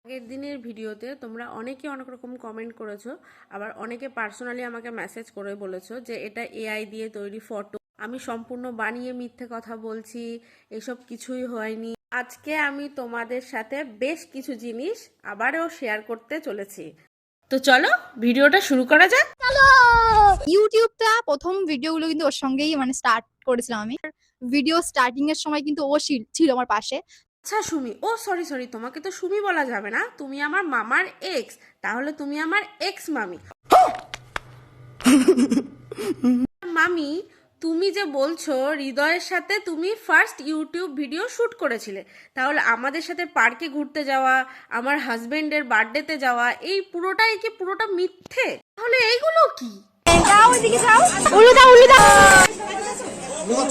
আগের দিনের ভিডিওতে তোমরা অনেকে অনেক রকম কমেন্ট করেছো, আবার অনেকে পার্সোনালি আমাকে মেসেজ করে বলেছো যে এটা এআই দিয়ে তৈরি ফটো, আমি সম্পূর্ণ বানিয়ে মিথ্যে কথা বলছি, এসব কিছুই হয়নি। আজকে আমি তোমাদের সাথে বেশ কিছু জিনিস আবারও শেয়ার করতে চলেছি। তো চলো ভিডিওটা শুরু করা যাক। চলো। ইউটিউবটা প্রথম ভিডিওগুলো কিন্তু ওর সঙ্গেই স্টার্ট করেছিলাম আমি। ভিডিও স্টার্টিং এর সময় কিন্তু ও ছিল আমার পাশে। আচ্ছা সুমি, ও সরি সরি, তোমাকে তো সুমি বলা যাবে না, তুমি আমার মামার এক্স, তাহলে তুমি আমার এক্স মামি। মামি, তুমি যে বলছো হৃদয়ের সাথে তুমি ফার্স্ট ইউটিউব ভিডিও শুট করেছিলে, তাহলে আমাদের সাথে পার্কে ঘুরতে যাওয়া, আমার হাজবেন্ডের বার্থডেতে যাওয়া, এই পুরোটাই কি পুরোটা মিথ্যে? তাহলে এইগুলো কি? যাও ওইদিকে যাও, উল্টো দাও উল্টো দাও।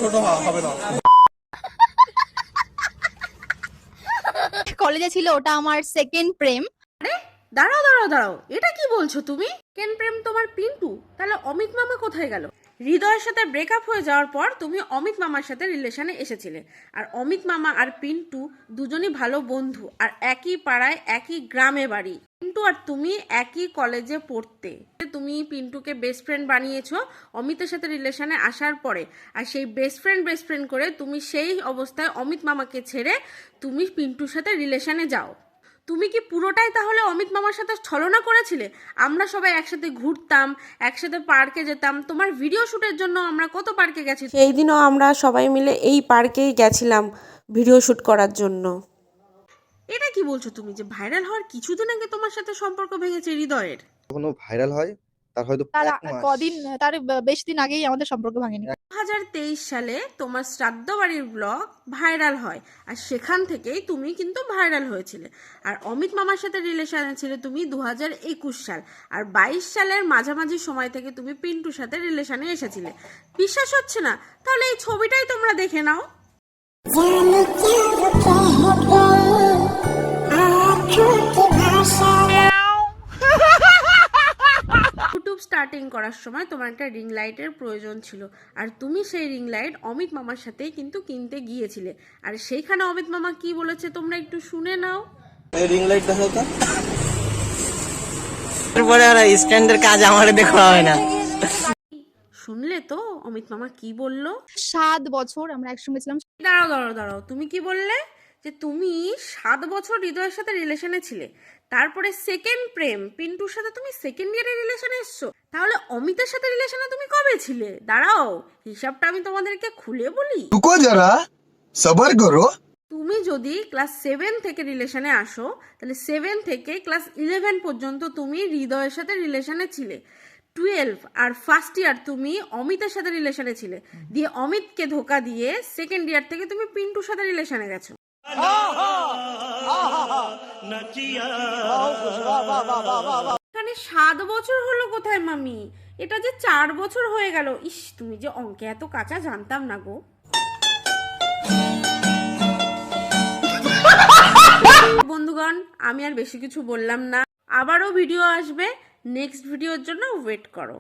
ছোট হবে না। কলেজে ছিল, ওটা আমার সেকেন্ড প্রেম। আরে দাঁড়াও দাঁড়াও দাঁড়াও, এটা কি বলছো তুমি? কেন প্রেম তোমার পিন্টু? তাহলে অমিত মামা কোথায় গেল? হৃদয়ের সাথে ব্রেকআপ হয়ে যাওয়ার পর তুমি অমিত মামার সাথে রিলেশনে এসেছিলে, আর অমিত মামা আর পিন্টু দুজনই ভালো বন্ধু, আর একই পাড়ায় একই গ্রামে বাড়ি। পিন্টু আর তুমি একই কলেজে পড়তে, তুমি পিন্টুকে বেস্ট ফ্রেন্ড বানিয়েছো অমিতের সাথে রিলেশনে আসার পরে, আর সেই বেস্ট ফ্রেন্ড করে তুমি সেই অবস্থায় অমিত মামাকে ছেড়ে তুমি পিন্টুর সাথে রিলেশনে যাও। তুমি কি পুরোটাই তাহলে অমিত মামার সাথে ছলনা করেছিলে? আমরা সবাই একসাথে ঘুরতাম, একসাথে পার্কে যেতাম, তোমার ভিডিও শুটের জন্য আমরা কত পার্কে গেছি, সেই দিনও আমরা সবাই মিলে এই পার্কেই গেছিলাম ভিডিও শুট করার জন্য। এটা কি বলছো তুমি যে ভাইরাল হওয়ার কিছুদিন আগে তোমার সাথে সম্পর্ক ভেঙেছে হৃদয়ের? যখন ও ভাইরাল হয় তার হয়তো তার এক মাস কদিন, তার বেশ দিন আগেই আমাদের সম্পর্ক ভাঙেনি। 2023 সালে তোমার শ্রাদ্ধ বাড়ির ব্লগ ভাইরাল হয়, আর সেখান থেকেই তুমি কিন্তু ভাইরাল হয়েছিলে। আর অমিত মামার সাথে রিলেশনে ছিলে তুমি 2021 সাল, আর 22 সালের মাঝামাঝি সময় থেকে তুমি পিন্টুর সাথে রিলেশনে এসেছিলে। বিশ্বাস হচ্ছে না? তাহলে এই ছবিটাই তোমরা দেখে নাও। ইউটিউব স্টার্টিং করার সময় তোমার একটা রিং লাইটের প্রয়োজন ছিল, আর তুমি সেই রিং লাইট অমিত মামার সাথেই কিন্তু কিনতে গিয়েছিলে, আর সেইখানে অমিত মামা কি বলেছে তোমরা একটু শুনে নাও। এই রিং লাইট দেখাও তো। তারপরে আর স্ট্যান্ডের কাজ আমারে দেখা হয় না। শুনলে তো অমিত মামা কি বললো? 7 বছর আমরা একসঙ্গে ছিলাম। দাঁড়াও দাঁড়াও দাঁড়াও, তুমি কি বললে যে তুমি 7 বছর হৃদয়ের সাথে রিলেশনে ছিলে, তারপরে সেকেন্ড প্রেম পিন্টুর সাথে তুমি সেকেন্ড ইয়ারে রিলেশনে এসছো, তাহলে অমিতের সাথে রিলেশনে তুমি কবে ছিলে? দাঁড়াও, হিসাবটা আমি তোমাদেরকে খুলে বলি। रुको जरा सबर करो। তুমি যদি ক্লাস 7 থেকে রিলেশনে আসো, তাহলে 7 থেকে ক্লাস 11 পর্যন্ত তুমি হৃদয়ের সাথে রিলেশনে ছিলে। 12 আর ফার্স্ট ইয়ার তুমি অমিতের সাথে রিলেশনে ছিলে, দিয়ে অমিতকে ধোকা দিয়ে সেকেন্ড ইয়ার থেকে তুমি পিন্টুর সাথে রিলেশনে গেছো। এখানে 7 বছর হলো কোথায় মামি? এটা যে 4 বছর হয়ে গেল। ইস, তুমি যে অঙ্কে এত কাঁচা, জানতাম না গো। বন্ধুগণ, আমি আর বেশি কিছু বললাম না, আবারও ভিডিও আসবে, নেক্সট ভিডিওর জন্য ওয়েট করো।